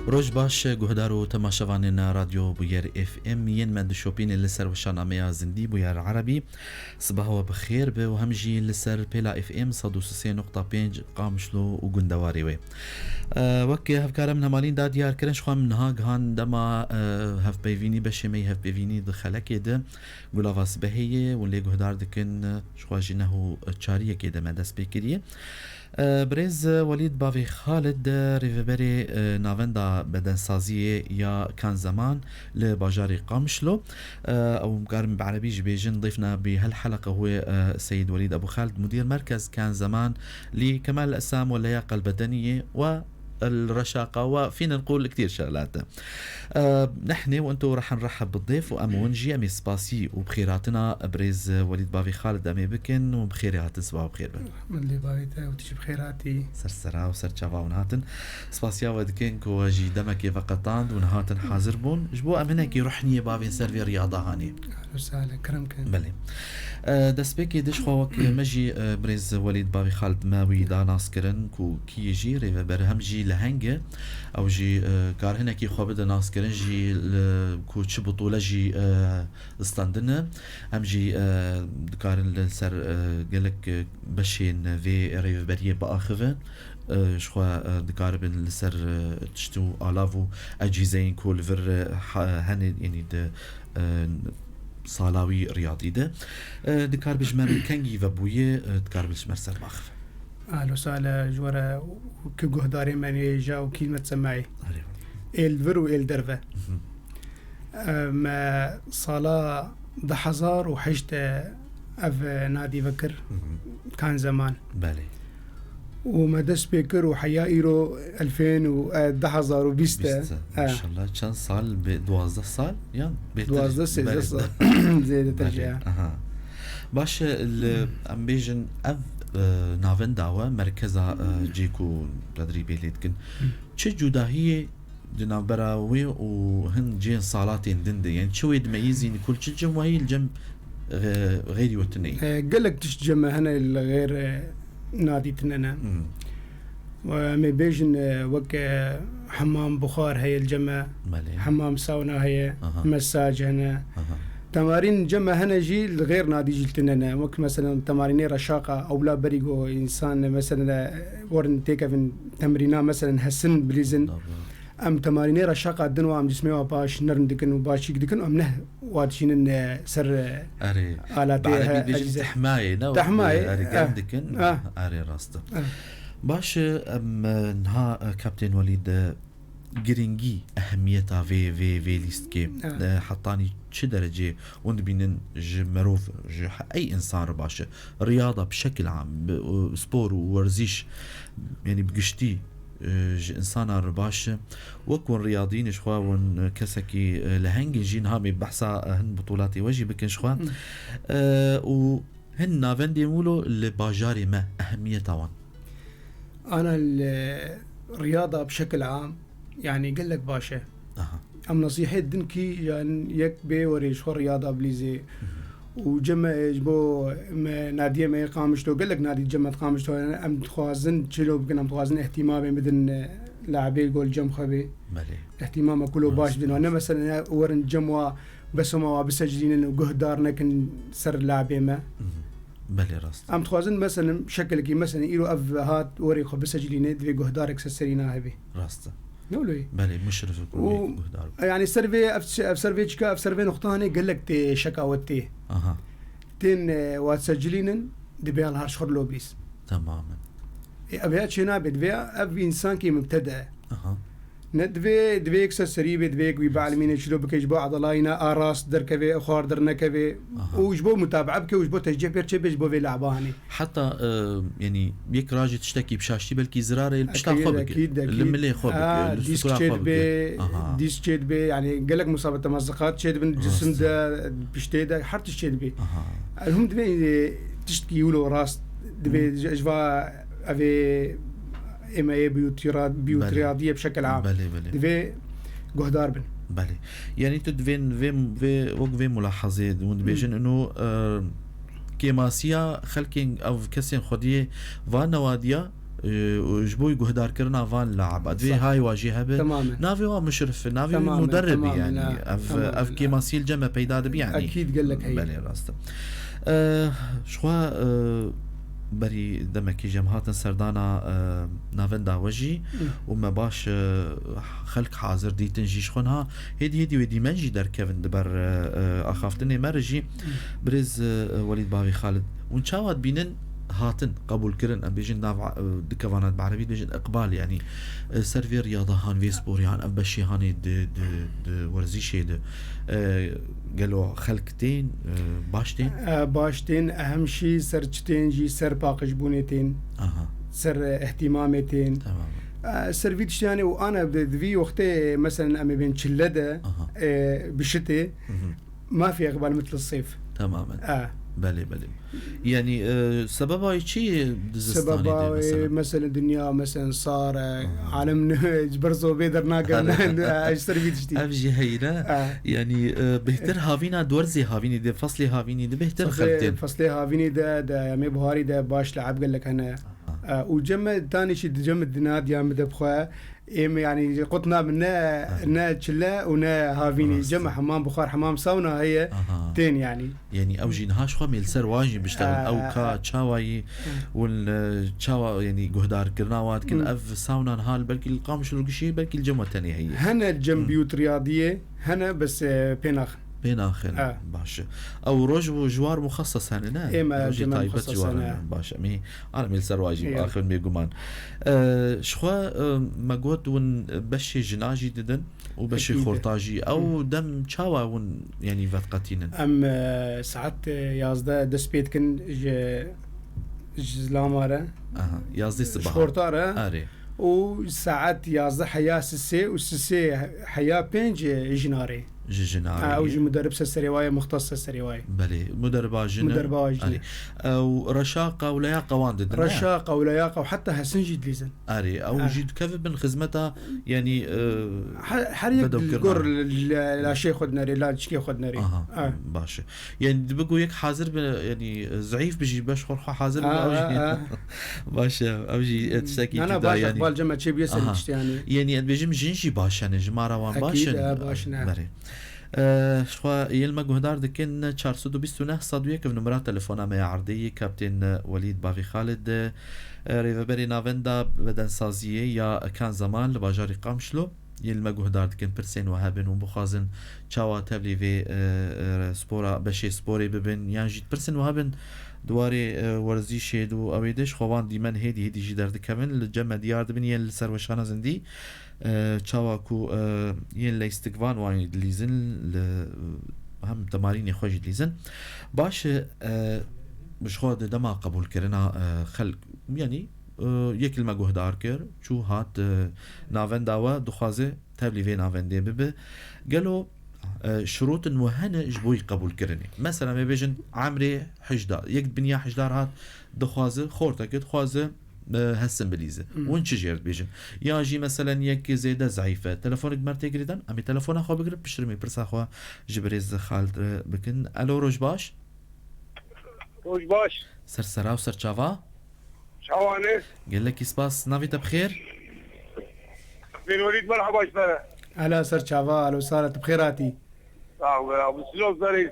روج باش گهدارو تماشاوانین رادیو بویر اف ام ین من شوپین لسر وشانامه زندی بویر عربی صباح و بخیر به و همجی لسر پیلا اف ام 103.5 قامشلو و گندواری وی وکی هفکار من همالین دا دیار کرنش خواه منها گهان دما هف بیوینی بشمی هف بیوینی دخلکی ده گلاواس بهیه و لی گهدار دکن شخواجی نهو چاریه که ده مدست بکریه برز ولید باوی خالد ریوبری ناوندا بدنسازی یا كان زمان لباجاري قامشلو او مقارن بعربي جبيجن ضيفنا بهالحلقه هو سيد وليد ابو خالد مدير مركز كان زمان لكمال الاجسام واللياقه البدنيه و الرشاقة وفينا نقول كتير شغلات. نحن وانتو رح نرحب بالضيف وامونجي امي سباسي وبخيراتنا بريز وليد باوي خالد امي بكن وبخيرات صباح بخير من اللي بايته وتجي بخيراتي سرسرا وسرچاوا ونهاتن سباسيا ودكن كو جي دمك فقطان ونهاتن حاضر بون جبو امنك روحني باوي سيرفي رياضه هاني اهلا وسهلا كرمكن بلي دسبيكي دش خوك مجي بريز وليد باوي خالد ماوي دا ناسكرن كو كي يجي ريفبر همجي لهنگه او جي كار هنا كي خواب دا ناسكرن جي كو چه بطولة جي استاندنا هم جي كارن لسر قلق بشين في ريفبريه باخفه شخوا دكاربن لسر تشتو آلافو اجهزين كل فر هن يعني ده صالاوي رياضي ده دكار بجمر كنجي وبويه دكار بجمر سر باخف اهلا وسهلا جورا كجهداري ماني جاو كلمة سماعي الفر والدرفة ما صلاة دحزار وحشت اف نادي فكر كان زمان بالي وما دس بكر وحيائرو 2020 ما شاء الله كان صال ب 12 صال يعني 12 صال زيد ترجع باش الامبيجن اف نافن داوا مركزا جيكو تدريبي ليتكن تشي جداهيه دنابراوي وهن جين صالاتين دند يعني شو يتميزين كل شيء جم وهي الجم غير وتني قال لك تجمع هنا الغير نادي تننا وما بيجن وك حمام بخار هي الجمع حمام ساونا هي مساج هنا تمارين جمع هنا جي الغير نادي جلتنا وقت مثلا تمارين رشاقة أو لا بريقو إنسان مثلا ورن تيكا تمرينا مثلا هسن بليزن أم تمارين رشاقة دنوا أم جسمي وباش نرندكن وباش يقدكن أم نه وادشين سر آلاتها أجهزة تحماية تحماية أري قندكن أري راسته باش أم نها كابتن وليد جرينجي أهميتها في ليستكي حطاني شي درجة وند بينن مروف أي إنسان رباشة رياضة بشكل عام سبور وورزيش يعني بقشتي إنسان رباشة وكون رياضيين شخوا ون كسكي لهنجي جين هامي بحثا هن بطولاتي وجي بكن شخوا وهن نافن ديمولو لباجاري ما أهميتها وان أنا الرياضة بشكل عام يعني قل لك باشا أم نصيحة دنكي يعني يكبي وريش خو رياضة بليزي وجمع جبو نادية ما يقامشتو قل لك نادي جمع تقامشتو أم تخوازن تشيلو بكن أم تخوازن اهتمامي بدن لاعبي قول جم خبي اهتمامه كله باش بدن أنا مثلا ورن جموا بس ما بسجلين وجهدارنا كن سر لاعبي ما بله راست أم تخوازن مثلا شكل كي مثلا إيرو أف هات وري خو بسجلين دوي جهدارك سرينا هبي راست نقولي بله مشرف يكون يعني سيرفي اف سيرفي نقطاني قال لك تي شكاوتي تين واتسجلين دبي على هرش خرلو بيس تماما ابيات شنا بدبي اب انسان كي مبتدئ ندوي اكسر سريبه دويك ويبعلمين شلو بك يجبو عضلاينا اراس دركبه اخار درنكبه ويجبو متابعه بك ويجبو تشجيع بيرتشي بيجبو في لعباني حتى يعني يك راجي تشتكي بشاشتي بلكي زراره البشتا خوبك اكيد اللي خوبك ديسك تشيد بي يعني قال لك مصابه تمزقات تشيد من الجسم ده بشتيده حرت تشيد بي المهم دوي تشتكي يولو راس دوي جوا افي إما بيوت رياضية بشكل عام. بله. دفي جهدار بن. بله. يعني تدفين في وقفة ملاحظة دون بيجن إنه كيماسيا خلكين أو كسين خديه فان نواديا وجبوي جهدار كرنا فان لعب. أدفي هاي واجهة به. نافي ومشرف نافي مدرب يعني. أف كيماسيا الجمع بيداد بيعني. أكيد قال لك هي. بله راسته. شو بري دمكي جمهات سردانا نافندا وجي وما باش خلق حاضر دي تنجيش خونها هدي ودي منجي در كيفن دبر اخافتني مرجي برز وليد باوي خالد ونشاوات بينن هاتن قبول كرن ام بيجن نافع دكفانات بعربي بيجن اقبال يعني سيرفي رياضه هان في سبور يعني ام بشي هاني د ورزيشي د قالوا خلقتين باشتين اهم شيء سرجتين جي سر باقش بونيتين سر اهتمامتين تمام سرفيتش يعني وانا في وقتي مثلا ام بين شلده بشتي ما في اقبال مثل الصيف تماما بله يعني سببها شيء سببها مثلا الدنيا مثلا صار عالم برزو بيدرنا قلنا اشتري بيدشتي افجي هينا يعني بهتر هافينا دورزي هافيني ده فصلي هافيني ده بهتر خلتين فصلي هافيني ده يا مي بهاري ده باش لعب قال لك انا وجمع ثاني شيء جمع الدناد يا مدبخه يعني قطنا منا تشلا ونا هافيني جمع حمام بخار حمام ساونا هي تين يعني اوجي نهاش خو ميل سر واجي بيشتغل او كا تشاواي والتشاوا يعني جهدار كرناوات كن اف ساونا نهال بلكي القامش القشي بلكي الجمع الثانيه هي هنا الجم بيوت رياضيه هنا بس بيناخ باشا او روج وجوار مخصص هنا روجي طيبت جوار باشا مي انا ميل سر واجي اخر ميغمان شخوا ماغوت ون بشي جناجي ددن وبشي خورطاجي او دم تشاوا ون يعني فتقتين ساعات يازدا دسبيت كن جلاماره يازدي الصباح خورطاره اري وساعات يازدا حياه سسي وسسي حياه بينج جناري او جي مدرب سريوايه مختص سريوايه بلي مدربه او رشاقه ولياقه واندد رشاقه ولياقه وحتى هسنجي دليزن اري او جيد كيف من خدمتها يعني حريق القر لا شيء خدنا لا تشكي خدنا باشا يعني بقوا يك حاضر يعني ضعيف بيجي باش خرخه حاضر باشا اوجي تشتكي انا باشا قبال جمع شي بيسال يعني بيجي جنجي باشا جماره وان باشا شخوا يلما جهدار دكن 429 صدوية كيف نمرات تلفونا ما عرضي كابتن وليد باوي خالد ريفبري نافندا بدن سازية يا كان زمان لباجاري قامشلو يلما جهدار دكن برسين وهابن وبخازن تشاوا تبلي في سبورا بشي سبوري ببن يعني جيت برسين وهابن دواري ورزي شيدو اويدش خوان ديمن هدي جدار دكمن الجمع ديار دبن يل سروشانا زندي تشاواكو ين لاستقفان وان دليزن هم تمارين خوش دليزن باش مش خود دما قبول كرنا خلق يعني يك المجهدار كر شو هات نافنداوا دخازه تبلي في نافندي بب قالوا شروط موهنه جبوي قبول كرني مثلا ما بيجن عمري حجدار يك بنيا حجدار هات دخازه خورتك دخازه هسن بليزه وين شجرت بيجن يا جي مثلا يك زياده ضعيفه تلفونك مرتي جريدن امي تلفون اخو بقرب بشرمي برس اخو جبريز خالد بكن الو روج باش سرسرا وسرچاوا شوانه قال لك اسباس نافيتا بخير بن وليد مرحبا اشترى اهلا سرچاوا الو صارت بخيراتي ابو سلو زاري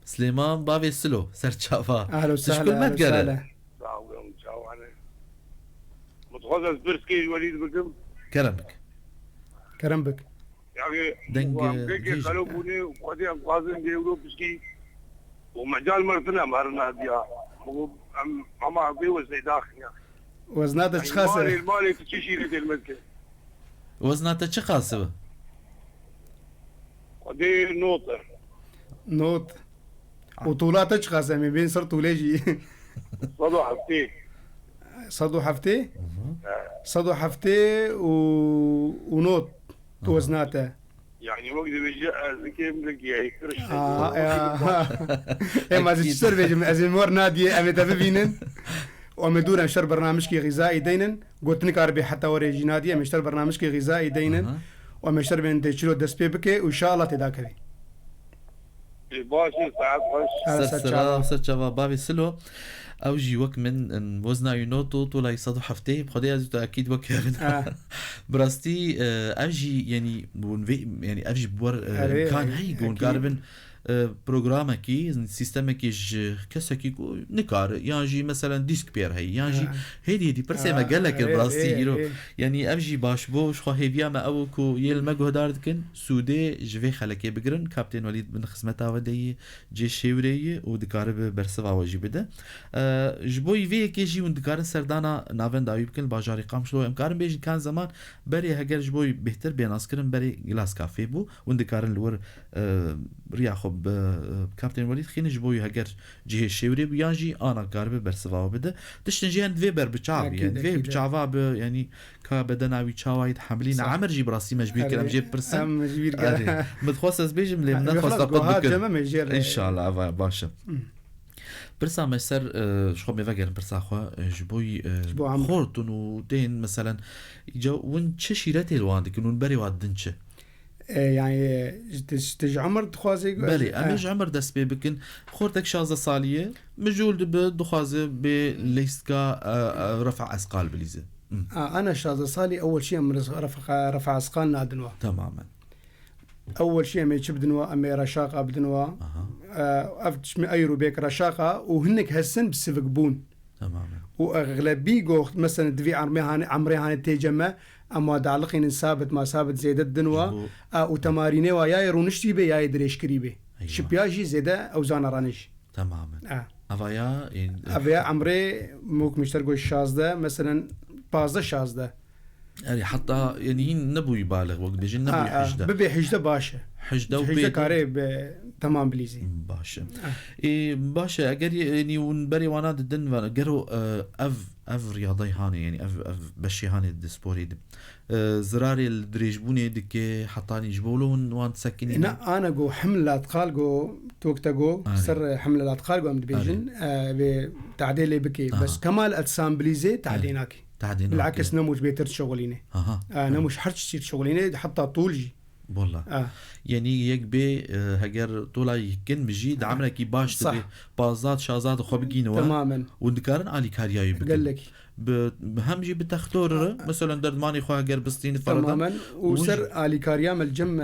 سليمان بابي سلو سرچاوا اهلا وسهلا متخصص برسكي وليد بكم كرمبك يعني دنج قالوا وقدي قازم ديولو بسكي ومجال مرتنا مارنا ديا اما بي وزي داخل وزنات الشخاصه المالي تشيشي لدي الملكه وزناته چه قاسبه؟ دي نوطة نوت وطولاته ايش قاسه من بين صرت وليجي صدو حفتي صدو حفتي ونوت وزناته يعني وقت بيجي كيف لقي هيك ما تشتر بيجي ازمور نادي ام تبينن ومدور اشتر برنامج كي غذائي دينن قلت لك عربي حتى وريجي نادي ام اشتر برنامج كي غذائي دينن ومشتر بين تشيلو دسبي بكي وان شاء الله تذاكري باشي ساعات خوش سرچاوا بابي سلو او جي وك من وزنا ينوتو طولي صدو حفتي بخدي ازو اكيد وك براستي اجي يعني يعني اجي بور كان هي قون قاربن برنامج كي سيستم كي كسكي نكار يانجي مثلا ديسك بير هي يانجي هيدي برسي ما قال لك براستي يرو يعني ابجي باش بوش خو هيفيا ما او كو يل مجهودار دكن سودي جوي خلكي بقرن كابتن وليد بن خدمتها ودي جي شيوري ودكار برسوا واجي بده جبوي في كي جي وندكار سردانا نافن داوي بكن باجاري قامشلو امكار بيجي كان زمان بري هاجر جبوي بهتر بين اسكرن بري جلاس كافي بو وندكار الور رياخو كابتن وليد خين جبوي هاجر جهه شيوري بيانجي انا قاربه برسوا بده تشتنجين فيبر بتشابي يعني في بتشافا يعني كبدناوي تشاوايد حاملين عمر جيب راسي مجبير كلام جيب برسن متخصص بيجي من نخص تقدك ان شاء الله باشا برسا مسر شو مفكر برسا خو جبوي خورتون ودين مثلا جو وين تشيرته الواندك نون بري وادنش يعني تج عمر تخوازي بلي امج عمر دس بكن خورتك شازه صاليه مجول بدخوازه بليسكا رفع اثقال بليزه انا شازه صالي اول شيء من رفع اثقال نادنوا تماما اول شيء ما يشبدنوا امي رشاقه بدنوا افتش مي ايرو بيك رشاقه وهنك هالسن بسفقبون تماما واغلبيه مثلا دفي عمري هاني تيجمع اما دعلقين ثابت ما ثابت زيادة دنوا وتمارينه ويا يرونشتي بي يا يدريش كريبه شبياجي زيادة اوزان رانش تماما افيا عمري موك مشترقو الشازده مثلا 15 يعني حتى يعني نبو يبالغ وقت بيجي نبو حجده ببي حجده باشا حجده كاري تمام بليزي باشا باشا اگر يعني ونبري وانا دن قرو اف رياضي هاني يعني اف بشي هاني الدسبوري زراري الدريجبوني دكي حطاني جبولون وان تسكني لا انا جو حمل الاثقال جو توكتا جو سر حمل الاثقال جو بيجن بتعديلي بكي بس كمال اتسامبليزي تعديناكي بالعكس نموش بيتر شغلينه نموش حرش شغلينه حتى طولجي والله يعني يكبي هجر طولا يكن مجيد عمرك باش تبي بازات شازات خو بقينوا تماما وندكارن علي كارياي قال لك بهمجي بتختور مثلا دردماني خو هجر بستين فرضا تماما وسر علي كاريام الجم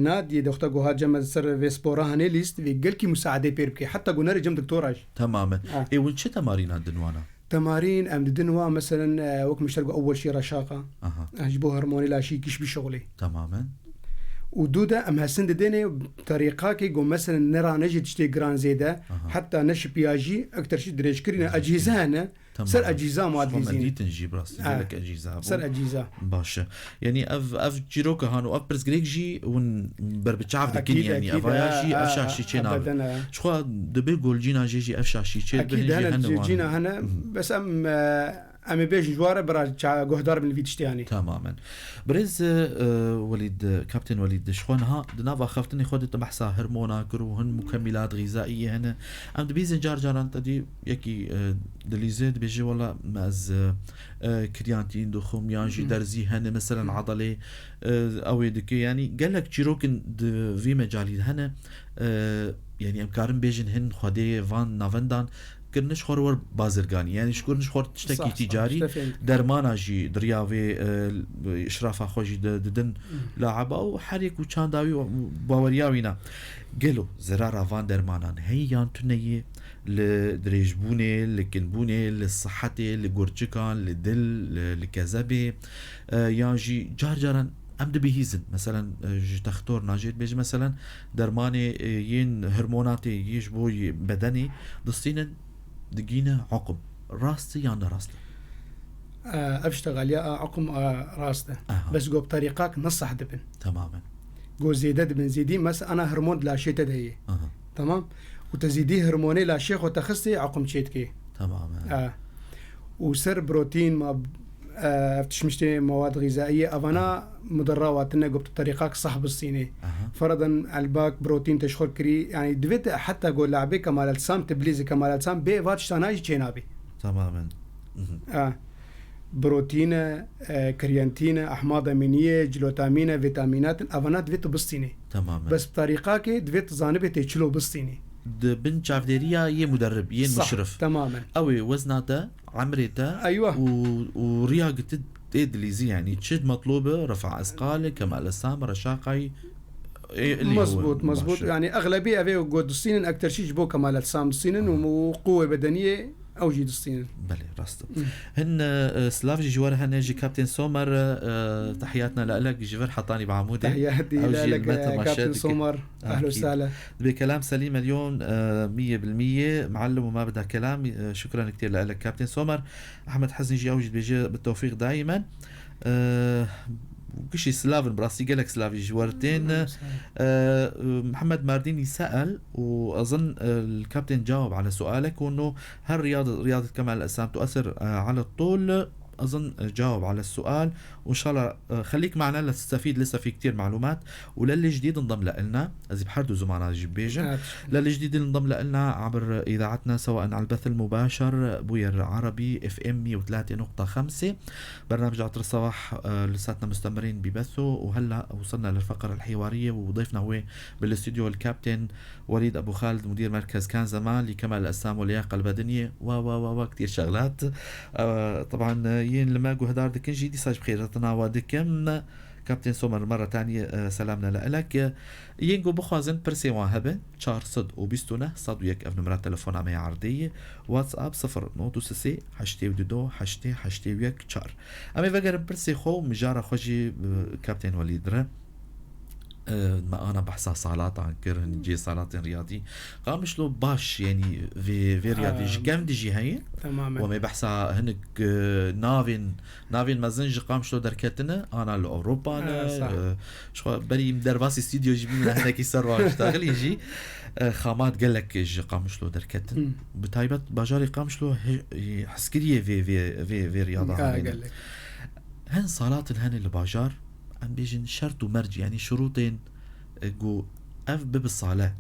نادي دكتور جوها جم سر فيسبورا هني ليست في قال كي مساعده بيربكي حتى قناري جم دكتوراج تماما اي وش تمارين الدنوانا تمارين ام دنوا مثلا وقت مشترقوا اول شيء رشاقه اجبو هرموني لا شيء كيش بشغلي تماما ودودا ام هسند ديني بطريقه كي جو مثلا نرى نجد شتي جران زيده حتى نش بياجي اكثر شيء دريش كرينا اجهزه سر اجهزه مادليزين تنجيب راس لك اجهزه سر اجهزه باشا يعني اف جيروكا هانو اف برزغريجي ون بربتشاف دكين يعني افاياشي افشاشي تشينا شخو دبي جول جينا جيجي افشاشي تشي اكيد هنا جينا هنا بس ام بيج جواره برا جهدار من الفيتشتياني تماما برز وليد كابتن وليد شخونها دنافا خفتني خدت بحثا هرمونا كروهن مكملات غذائيه هنا ام دبيزن جارجاران تدي يكي دليزيد بيجي ولا ماز كريانتين دخوم يانجي درزي هنا مثلا عضله او يدكي يعني قال لك جيروكن في مجالي هنا يعني امكارن بيجن هن خدي فان نافندان كرنش خور بازرگانی يعني شكرنش خور تشتكي تجاري درمانا جي درياوي اشرافا خوجي ددن لاعب او حريك وچان داوي باورياوينا قالوا زرارا فان درمانان هيان تنيه لدريجبوني لكنبوني للصحتي لغورچكان لدل لكذبه يانجي جارجارن ام دبيهيزن مثلا تختار ناجيت بيجي مثلا درماني ين هرموناتي يجبوي بدني دستين دقينا عقب راستي يعني راستي اشتغل يا عقم راسته بس جو بطريقك نصح دبن تماما جو زيدة دبن زيدي مثلا انا هرمون لا شيء تدهي تمام وتزيدي هرموني لا شيخ وتخصي عقم شيتكي تماما وسر بروتين ما تشمشتي مواد غذائيه افانا مدروات نقب بطريقك صح بالصيني فرضا الباك بروتين تشخر كري يعني دفيت حتى اقول لعبي كمال السام تبليزي كمال السام بي فاتش تنايج جينابي تماما بروتين كرياتين احماض امينيه جلوتامين فيتامينات افانا دفيت بالصيني تماما بس بطريقك دفيت زانبي تشلو بالصيني بن شافديريا يه مدرب يه مشرف تماما اوي وزناته عمرته ايوه ورياضه تدليزي يعني تشد مطلوبه رفع اثقال كمال السام رشاقي مزبوط يعني اغلبيه افي وجود الصين اكثر شيء جبو كمال السام الصين وقوه بدنيه او جيد الصين بلي راست هن سلافجي جوار هنجي كابتن سومر تحياتنا لك جبر حطاني بعموده تحياتي لك كابتن سومر اهلا وسهلا بكلام سليم اليوم 100% معلم وما بدها كلام شكرا كثير لك كابتن سومر احمد حزني جي اوجد بيجي بالتوفيق دائما وكشي سلافن براسي قالك سلافي جوارتين محمد مارديني سأل وأظن الكابتن جاوب على سؤالك وأنه هل رياضة كمال الأجسام تؤثر على الطول؟ أظن جاوب على السؤال وإن شاء الله خليك معنا لتستفيد لسه في كتير معلومات وللي جديد انضم لنا أزي بحردو زمانا جبيجن للي جديد انضم لنا عبر إذاعتنا سواء على البث المباشر بوير عربي FM 103.5 برنامج عطر الصباح لساتنا مستمرين ببثه وهلا وصلنا للفقرة الحوارية وضيفنا هو بالاستوديو الكابتن وليد أبو خالد مدير مركز كان زمان لكمال الأجسام واللياقة البدنية و كتير شغلات طبعا ين لما هدار دكن جيدي ساج بخير تناوا دكم كابتن سومر مرة تانية سلامنا لك ينقو بخوازن برسي واهبة شار صد وبيستونه صد ويك اف نمرات تلفون عمي عردية واتساب 0 حشتي ودو حشتي ويك شار امي فقر برسي خو مجارة خوشي كابتن وليد ره ما انا بحث صالات عن كرهن جي صالات رياضي قامش له باش يعني في رياضي جام دي هي تماما وما بحث هنك نافين مازنج قامش له دركتنا انا لاوروبا انا شو بري مدرباس استوديو جبنا هناك يسروا اشتغل يجي خامات قال لك قامش له دركتن بتايبت باجاري قامش له عسكريه في رياضه قال لك هن صالات الهن الباجار عم بيجن شرط ومرج يعني شروطين جو اف بالصالة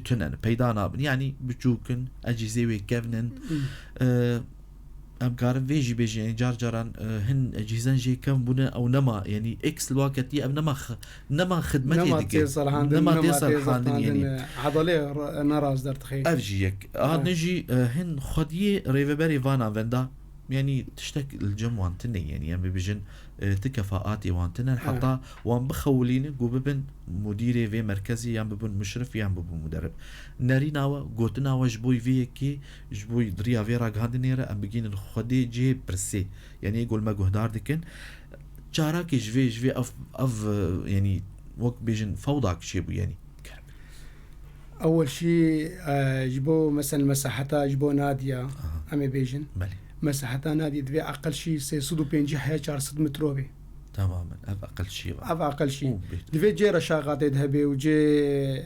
تنن بيدانا يعني بتشوكن اجهزه وكفنن ام كارن فيجي بيجي يعني جارجران هن اجهزه جي كم بنا او نما يعني اكس الوقت يا نما خدمتي ديك نما تصل يعني عضله نراز در تخيل افجيك نجي هن خديه ريفبري فانا فندا يعني تشتك الجم وانتني يعني بيجن تكفاءاتي وانتنن حتى وان بخولين جوبن مديري في مركزي يام ببن مشرف يام ببن مدرب ناريناوا قوتنا جبوي فيكي جبوي دريا فيرا غاندنيرا ام بيجين الخدي جي برسي يعني يقول ما جهدار دكن جاراكي جفي اف يعني وقت بيجن فوضاك شيبو يعني اول شيء جبو مثلا مساحتها جبو ناديه امي بيجن بلي مساحتها نادي دبي أقل شيء سيصدو بينجي حياة 400 متروبي تماما أقل شيء دبي جي رشاقات يذهبي وجي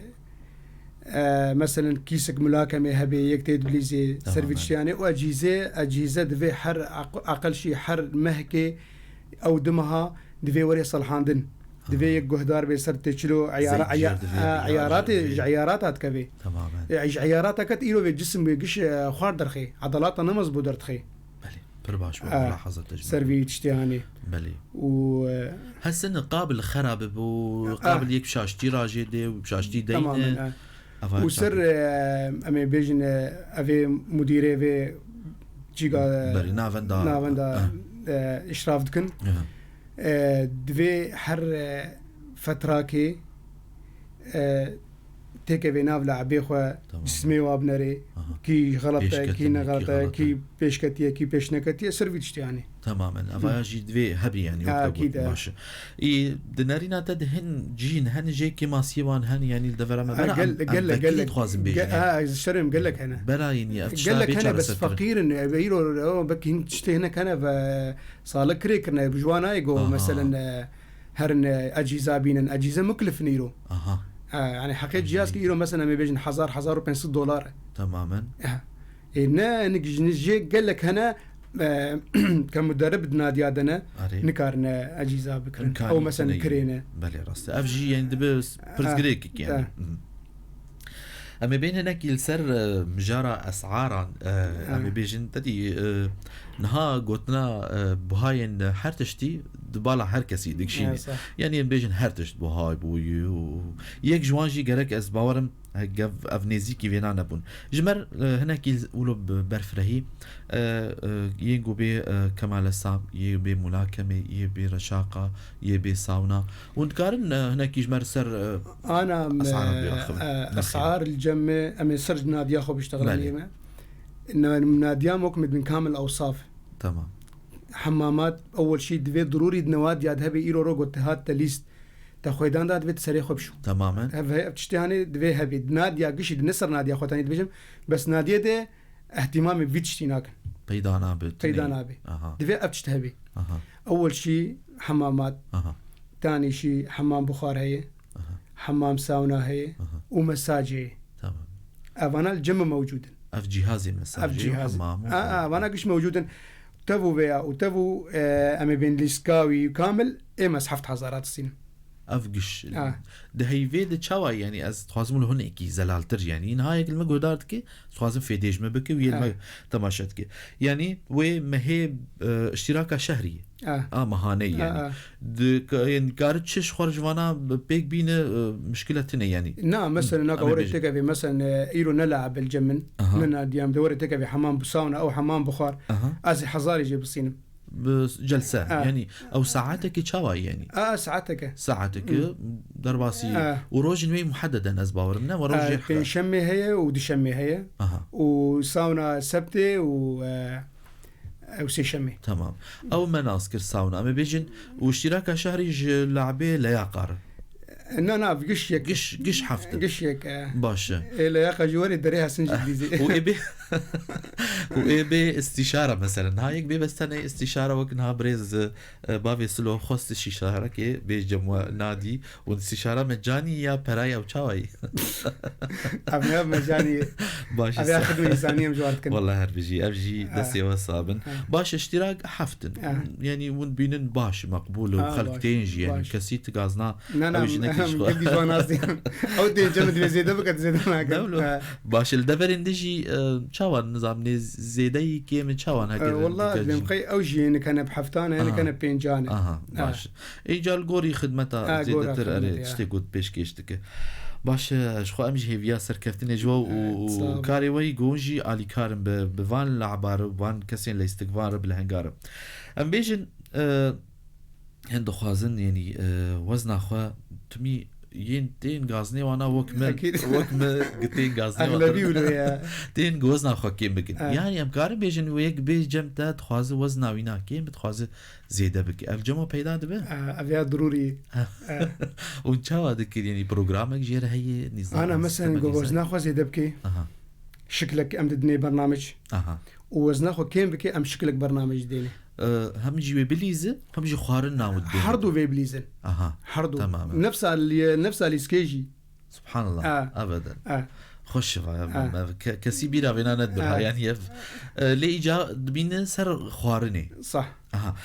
مثلا كيسك ملاكمة هبي يكتيد بليزي سيرفيس يعني وأجهزة دبي حر أقل شيء حر مهكي أو دمها دبي وري صلحاندن دبي يجهدار بيصير تشلو عيارات هتكبي تماما عيارات كتيرو في الجسم بيجيش خوار درخي عضلاتنا نمز بودرتخي برباش ملاحظة تجمع سيرفيتش يعني بلي هالسنة قابل خراب وقابل يك بشاشتي راجدي وبشاشتي دين تماما وسر امي بيجن افي مديري في جيغا بري نافندا اشراف دكن دوي حر فتراكي تيك بيناف لاعبي خو جسمي وابنري كي غلطه كي غلطه كي بيشكتيه كي بيشنكتيه سيرفيتش يعني تماما افاجي دوي هبي يعني اكيد باش اي دنارينا تدهن جين هن جي كيما سيوان هن يعني الدفر ما قال لك خوازم بيجي الشرم قال لك هنا بلا يعني قال لك انا بس فقير انه يبيرو بك تشتي هنا كان صالك كريكنا بجوانا يقو مثلا هرن اجهزه بين اجهزه مكلف نيرو يعني حقيقة جهاز كيلو مثلا ما بيجن $1,000 $500 تماما هنا نجي قال لك هنا كمدرب نادي عندنا نكارنا أجهزة بكرن أو مثلا كرينة بلي راس أفجي يعني دبس برزقريك يعني أما بين هناك يلسر مجارة أسعارا أما بيجن تدي نها قلتنا بهاين هرتشتي دبالا هر کسی دکشینی یعنی بیشتر هرتش بهای بویو یک جوانجی گرک از باورم گف افنیزی کی وینا نبون جمر هنا کی اولو برفرهی یه گوبه کمال الصعب یه به ملاکمه یه به رشاقه یه به ساونا وندکارن هنا کی جمر سر انا اسعار الجمه امي سرج نادي اخو بيشتغل عليها انه نادي مكمل من كامل الاوصاف تمام حمامات اول شيء دبي ضروري نواد ياد هبي ايرو روغو تهات تليست تخويدان داد بيت سريخ بشو تماما هبي بتشتهاني دبي هبي نادي قشي نصر نادي اخوتاني دبيجم بس نادي ده اهتمامي بيتشتيناك بيدانا بي دبي ابتشتهبي اول شيء حمامات ثاني شيء حمام بخار هي حمام ساونا هي ومساج هي تمام افانا الجيم موجود اف جهازي مساج حمام وانا قش موجود تفو بيا وتفو أمي بين ليسكاوي كامل إمس حفت حزارات السنين أفقش ده هي فيد تشاوا يعني از تخازم له هناك زلال تر يعني نهاية كلمة قدرت كي تخازم في ديج ما بكي ويا تماشت كي يعني وما هي اشتراك شهري مهاني يعني يعني قارت شش خرج وانا بيك بينا مشكلتنا يعني نعم مثلا هناك وريتك في مثلا ايرو نلعب الجمن من ديام دوريتك في حمام بساونا او حمام بخار ازي حزاري يجيب الصين جلسة يعني او ساعاتك تشاوا يعني ساعتك درباسي وروج نوي محددا از باورنا وروج بين شمي هي ودي شمي هي وساونا سبتي او سيشمي تمام او مناسكر ساونا اما بيجن واشتراك شهري لعبه لياقار انا قش حفته قشيك باشا لياقه جواري دريها سنجديزي وإبي استشارة مثلا هايك بي بستنى استشارة وكنها بريز بافي سلو خوست استشارة كي بيجمع نادي واستشارة مجاني يا براي أو شاوي أبناء مجاني باش أبي أخذ من إنسانية مجوارتكن والله هربجي أبجي دسي وصابن باش اشتراك حفتن يعني ون بينن باش مقبول وخلق تنجي يعني كسيت غازنا قد جوانازي أو دين جمد بزيدة بقد زيدة معك باش الدبر اندجي شاوان نظام زيداي كيم تشاوان هكذا والله بمقي اوجي انك انا بحفتانه انا كان بينجاني باش ايجال غوري خدمتها زيدتر تشتي قد بيشكيشتك باش شخو امجي هيفيا سركفتني جوا وكاري وي جونجي علي كارم بفان لعبار وان كسين لاستقبار بالهنجار ام بيجن هند خوازن يعني وزن اخو تمي تين غازني وانا وكمل قتين غازني اغلبي ولا تين غوزنا خو كيم بكن يعني امكار بيجن ويك بيجمتا تخواز وزنا وينا كيم بتخواز زياده بك الجمو بيدا دبه ابيا ضروري وانشاوا دك يعني برنامج جير هي نظام انا مثلا وزنا خو زياده بك شكلك امددني برنامج ووزنا خو كيم بك ام شكلك برنامج ديني هم جي بليزه هم جي خوارنا ودي حردو في بليزه حردو تماما نفس السكيجي سبحان الله ابدا خوش كسي بيرا بينا ندبرها يعني لي جا بين سر خوارني صح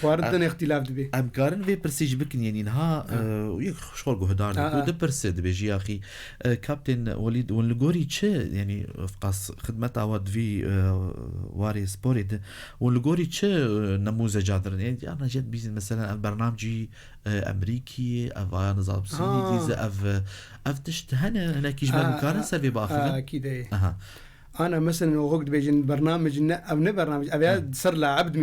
خوارن اختلاف دبي امكارن في برسيج بكن يعني نها يك شغل غهدار ود برسد بيجي اخي كابتن وليد ونلغوري تش يعني فقاس خدمته ود في واري سبوريد ونلغوري تش نموذج جادر يعني انا جد بيزن مثلا برنامجي امريكي اف نظام صيني اف تشتهنا هناك يجمع مكان سبي باخر اكيد انا مثلا وقت بيجن برنامج ابن برنامج ابي صار له عبد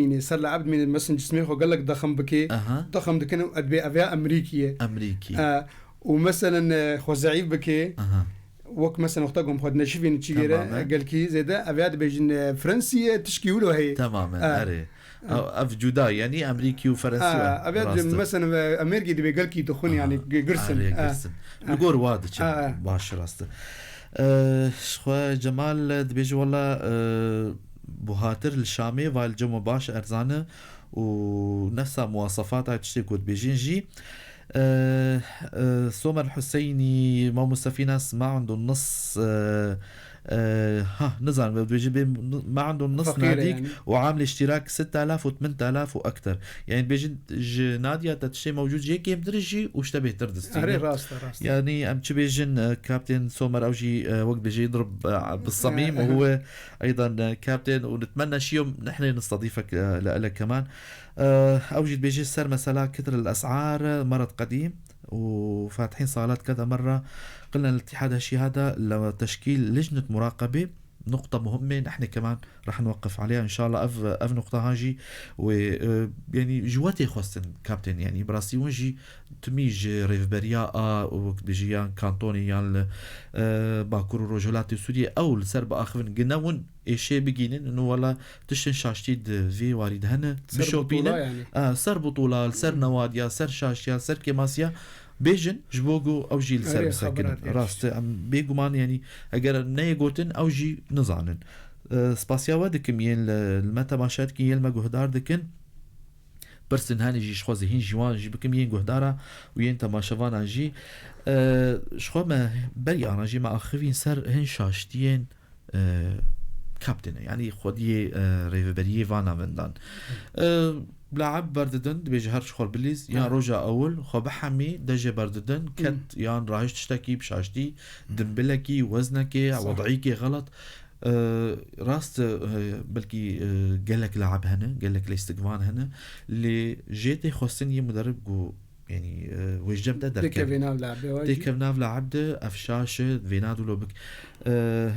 مين مثلا جسمي خو قال لك ضخم بكي ضخم دكن ابي امريكي ومثلا خو زعيف بكي وك مثلا اختكم خد نشوفين تشيره قال كي زيدا ابياد بيجن فرنسيه تشكيولو هي تماما اري اف جودا يعني امريكي وفرنسي ابياد مثلا امريكي دي قال كي تخون يعني قرسن الجور وادش باش راسته شخوا جمال دبيج والله بوهاتر الشامي والجمو باش ارزانه ونفس مواصفاتها تشتي كود بيجينجي سومر الحسيني ما مستفي ناس ما عنده النص نزل بيجي ما عنده النص ناديك يعني. وعامل اشتراك 6000 و8000 واكثر يعني بيجي ناديه تشي موجود جيك بدرجي واشتبه تردستي راست يعني ام تشبيجن كابتن سومر اوجي وقت بيجي يضرب بالصميم وهو ايضا كابتن ونتمنى شي يوم نحن نستضيفك لك كمان اوجي بيجي السر مثلا كثر الاسعار مرض قديم وفاتحين صالات كذا مرة. قلنا الاتحاد هالشيء هذا لتشكيل لجنة مراقبة نقطة مهمة نحن كمان رح نوقف عليها إن شاء الله أف نقطة هاجي ويعني جواتي خواستن كابتن يعني براسي ونجي تميج ريفبريا وبيجيان كانتونيان باكور رجولات سوريا أو السرب آخرين قلناون إيشي بيجينن إنه والله تشتن شاشتيد في وارد هنا بشوبينا يعني. سر بطولة سر نواديا سر شاشيا سر كيماسيا بيجن جبوغو او جي السر ساكن راست ام بيغمان يعني اگر ني غوتن او جي نزانن سباسيا ودكم ين المتا ماشات كي يلما غهدار دكن برسن هاني جي شخوزي هين جوان جي بكم ين غهدارا وين تماشوان جي شخو ما بري انا جي ما اخرين سر هين شاشتين كابتن يعني خودي ريفبريه فانا فندان لاعب برددن بيجي هرش خور بليز يان روجا اول خو بحمي دجي برددن كت يان رايش تشتكي بشاشتي دنبلكي وزنكي وضعيكي غلط راست بلكي قالك لاعب هنا قالك لاستقفان هنا اللي جيتي خوسني مدرب جو يعني ويش جبده دركب ديكفناف لعبده افشاشه فينادو لو بك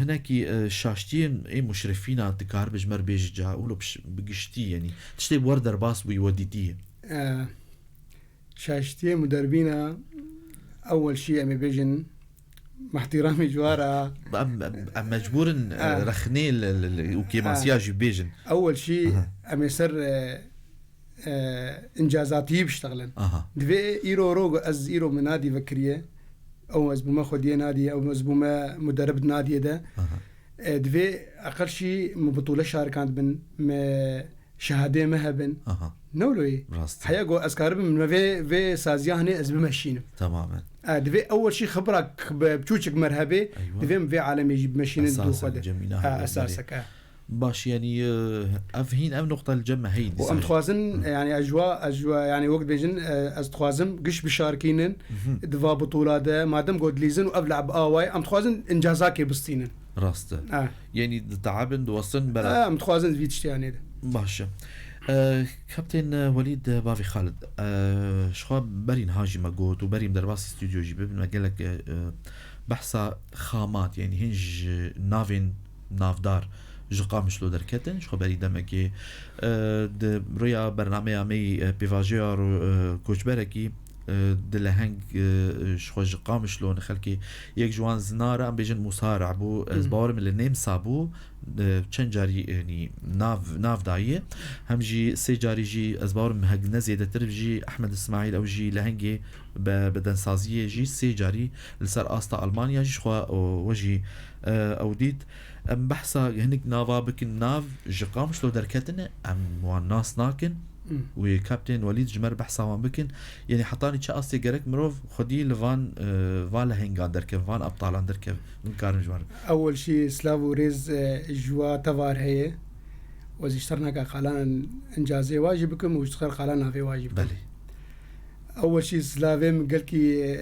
هناكي شاشتين اي مشرفين على تكار بجمر بيج جا ولو بقشتي يعني تشتي بوردر باص ويوديتيه شاشتين مدربينا اول شيء امي بيجن مع احترامي جوارا مجبور رخني وكيماسياج بيجن اول شيء امي سر انجازاتي بيشتغلن دفي ايرو روغ از ايرو من نادي فكريه او ازبوما خديه نادي او ازبوما مدرب نادي ده دفي اقل شيء من بطوله شاركات بن شهاده مهبن نولوي حياقو اسكارب من في سازيا هنا ازبوما شين تماما دفي اول شيء خبرك بتشوشك مرهبه دفي في عالم يجيب ماشين دو خد اساسك باش يعني افهين ام نقطه الجمه هي وام توازن يعني اجواء يعني وقت بيجن از توازن قش بشاركين دفا بطولات مادام قد ليزن وابلعب اواي ام توازن انجازاكي بستين راست يعني تعبن وصن بلا ام توازن فيتش يعني باش كابتن وليد بافي خالد شخوا برين هاجي ماغوت وبرين درباس استوديو جيب ما قال لك بحثا خامات يعني هنج نافين نافدار جقام شلو دركتن شو بري دمكي د رويا برنامج مي بيفاجير كوچ بركي د لهنگ شو جقام شلو نخلكي يك جوان زناره ام بيجن مصارع بو زبار من النيم صابو تشنجاري يعني ناف دايه همجي سيجاري جي ازبار مهج نزيده ترجي احمد اسماعيل او جي لهنگي بدن سازيه جي سيجاري لسر استا المانيا جي شو وجي اوديت ام بحثا هنك نافا بكن ناف جقام شلو دركتنا ام وان ناس ناكن وكابتن وليد جمر بحثا وان بكن يعني حطاني تشاستي جرك مروف خدي لفان فالا هنگان دركب فان ابطالان دركب من كارن جمر اول شيء سلافو ريز جوا تفار هي وزيشترنا قالان انجازي واجبكم واشتغل قالنا في واجب بلي اول شيء سلافيم قال كي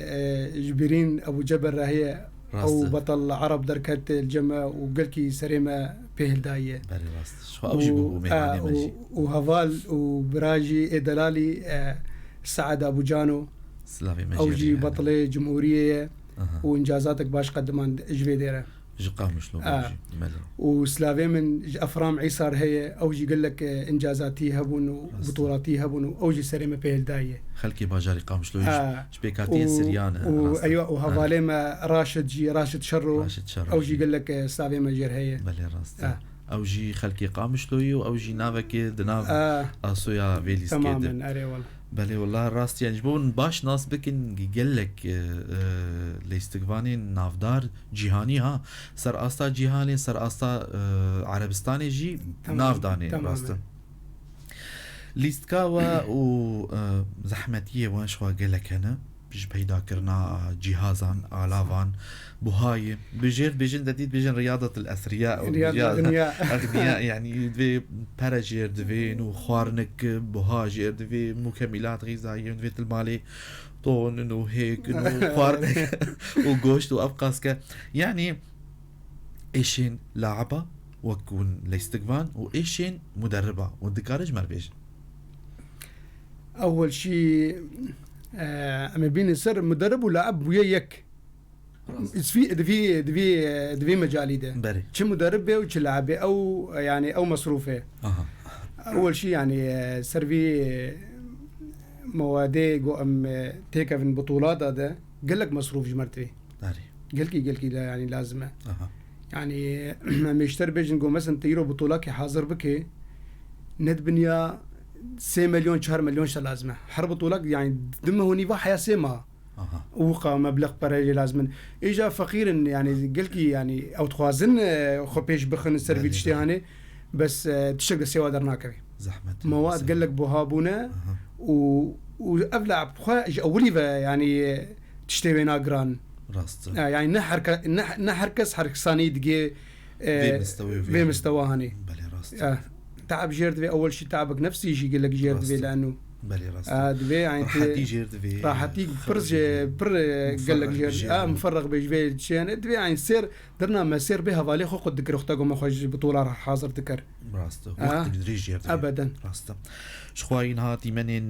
جبرين ابو جبر هي او بطل عرب دركت الجمع وقلكي سريمه بهل دايه بلي راست شو اوجبو مهاني ماشي وهفال وبراجي دلالي سعد ابو جانو سلافي ماشي اوجي بطله جمهوريه وانجازاتك باش قدمان اجبي ديره قامش له بوجي ملي وسلافي من افرام عيسار هي اوجي قال لك انجازاتي هبون وبطولاتي هبون اوجي سريمه بيل دايه خلكي باجاري قامش له شبيكاتي سريانه ايوه وهذا ما راشد شرو اوجي قال لك سلافي مجر هي بلي راست اوجي خلكي قامش له اوجي نافك دناف اسويا فيليس كده تماما اري والله بله والله راست يعني جبون باش ناس بكن قال لك لاستقباني نافدار جهاني ها سر استا جهاني سر استا عربستاني جي نافداني راست لیستکاوە و زەحمەتیە وان شوا گەلک هەنە بژ پەیدا کردنا جیهازان ئالاوان بوهاي بێژێر دەدیت بێژن ڕیادەت الأثرياء أغنياء يعني دوێ پەرە ژێر دەوێن و خواردنێک بوها ژێر دەوێ مکەمیلات غیزایی دەوێت المالێ طۆن و هێکن و خواردنێک و گۆشت و ئەفقاسکە يعني إيشين لاعبة وكون لاستقبان وإيشين مدربة والدكارج مربيج أول شيء أما بين السر مدرب ولاعب ويا يك في مجالي ده شو مدرب وش لاعب أو يعني أو مصروفه أول شيء يعني سرفي موادي جو أم تيكا في البطولات هذا قال لك مصروف جمرتي قال لي لا يعني لازمه يعني ما يشتري بيجن جو مثلا تيرو بطولات حاضر بك ند بنيا 3 مليون 4 مليون لازمه حرب بطولات يعني دمه هوني واحد سما وقع مبلغ بري لازم اجا فقير يعني قلت يعني او تخوازن خو بيش بخن السرفي تشتيهاني بس تشق سوا درناك زحمه مواد قال لك بوهابونا وابلع بخا اولي يعني تشتي ناقران راست يعني نحركس حركساني دقي بمستوى هاني بلي راست تعب جيرد في اول شيء تعبك نفسي يجي يقول لك جيرد في لانه بلي راست دبي يعني راحتي جيرد في راحتي بر قال لك جيرد مفرغ بيجي شيء دبي يعني سير درنا ما سير بها فالي خو قد ذكر اختكم ما خوش بطوله راح حاضر ذكر راست وقت دريج جيرد ابدا راست شخواين هاتي منين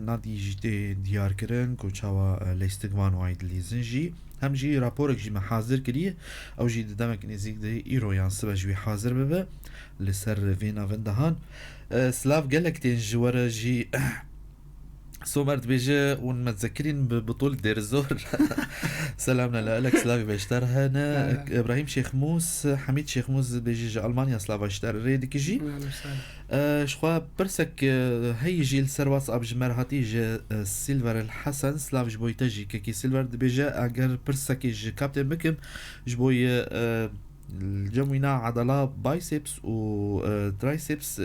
نادي جدي ديار كرن كوتشاوا لاستقبان وايد ليزنجي هم جي رابورك جي محاضر كريه او جي دمك نزيك دي ايرويان سبا جوي حاضر ببا لسر فينا فندهان سلاف قالك تين جوارا جي سومرت بيجي ونمتذكرين ببطولة دير الزور سلامنا لك سلافي بيشتر هنا ابراهيم شيخ موس حميد شيخ موس بيجي ألمانيا سلافا اشتر ريدك جي شخوا برسك هي جي السروات اب جمر هاتي جي سيلفر الحسن سلاف جبوي تجي كي سيلفر بيجي اگر برسك جي كابتن بكم جبوي الجموينا عضلات بايسبس و ترايسبس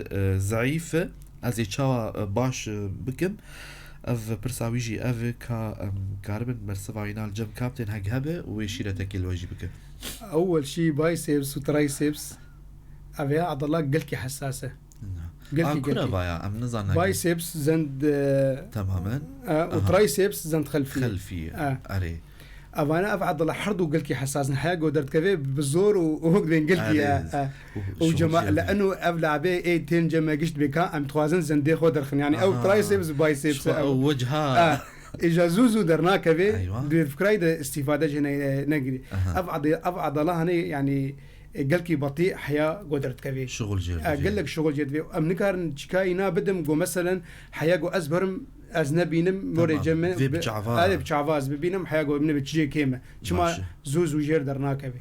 ضعيفة ازي تشاوا باش بكم اف برساويجي اف كاربن مرسفاينا الجم كابتن هجهبه ويشيلتك الوجه بكم اول شيء بايسبس وترايسبس افيها عضلات قلكي حساسة قلكي بايا ام نظن بايسبس زند تماما وترايسبس زند خلفي اري أنا أفعد الله حرد وقلكي حساس نحيا قدرت كذا بالزور وهو بين قلكي وجماعة لأنه أبلع به إيه تين جماعة قشت بكا أم توازن زندي خودرخن يعني أو ترايسبس بايسبس أو وجهها إجازوزو درنا كذا بفكرة إذا استفادة هنا نقدي أفعد الله هني يعني قلكي بطيء حياة قدرت كذا شغل جد قال لك شغل جد أم نكار شكاينا بدم جو مثلا حياة جو أزبرم أزنبينم موري جمع هذا بشعفاز ببينم حياقو ابن بتجي كيمة شما زوز وجير درناك بي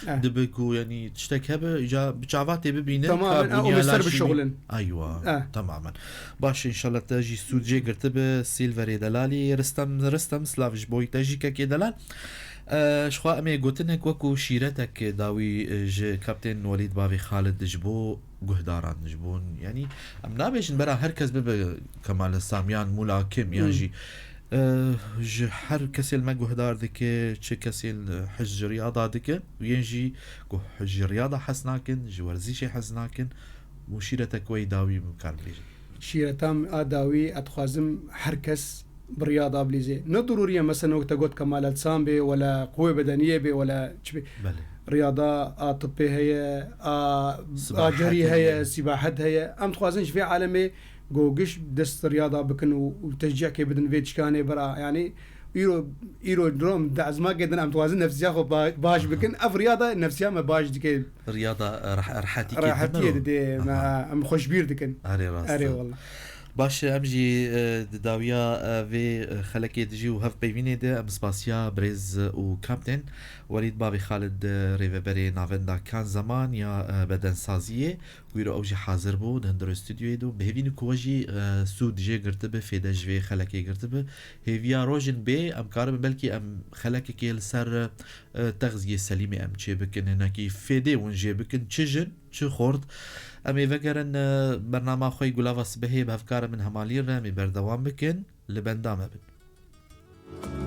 دبكو يعني تشتك هبه إجا بشعفاتي ببينم تماما أو مستر بالشغل أيوة تماما باش إن شاء الله تجي سود جي قرتبه سيلفري دلالي رستم سلافش بوي تجي كي دلال شخوا أمي قوتنك وكو شيرتك داوي ج كابتن وليد بابي خالد جبو قهداران جبون يعني أم نابيش نبرا هركز ببا كمال الساميان ملاكم ينجي ج هر كسيل ما قهدار دكي چه كسيل حج رياضة دكي وينجي قو حج رياضة حسناكن جورزيشي حسناكن وشيرتك وي داوي مكان بيجي شيرتام آداوي أتخوازم هركس برياضة بليزي نو ضرورية مثلا وقت قلت كمال السام بي ولا قوة بدنية بي ولا شبي رياضة طبية هي جري هي سباحة هي أم تخوازنش في عالمي قوقش دست رياضة بكن وتشجيع كي بدن فيتش كاني برا يعني إيرو دروم دعز ما قدنا أم توازن نفسيا خو باش بكن أف رياضة نفسيا ما باش ديك رياضة راحتي دي ما أم خوش بير دكن أري والله باش امجي داويا في خلكي تجي وهف بيفيني ده ام سباسيا بريز وكابتن وليد بابي خالد ريفبري نافندا كان زمان يا بدن سازيه ويرو اوجي حاضر بود هندر استوديو دو بهفين كوجي سود جي قرتبه فيداج في خلكي قرتبه هيفيا روجن بي ام كارم بلكي ام خلكي كيل سر تغذيه سليمه ام تشي بكن هناكي فيدي ونجي بكن تشجن چه خورد امی وگرن برنامه خوی گلاواس بهی بافکار من همالی را می بردوام بکن لبندام بن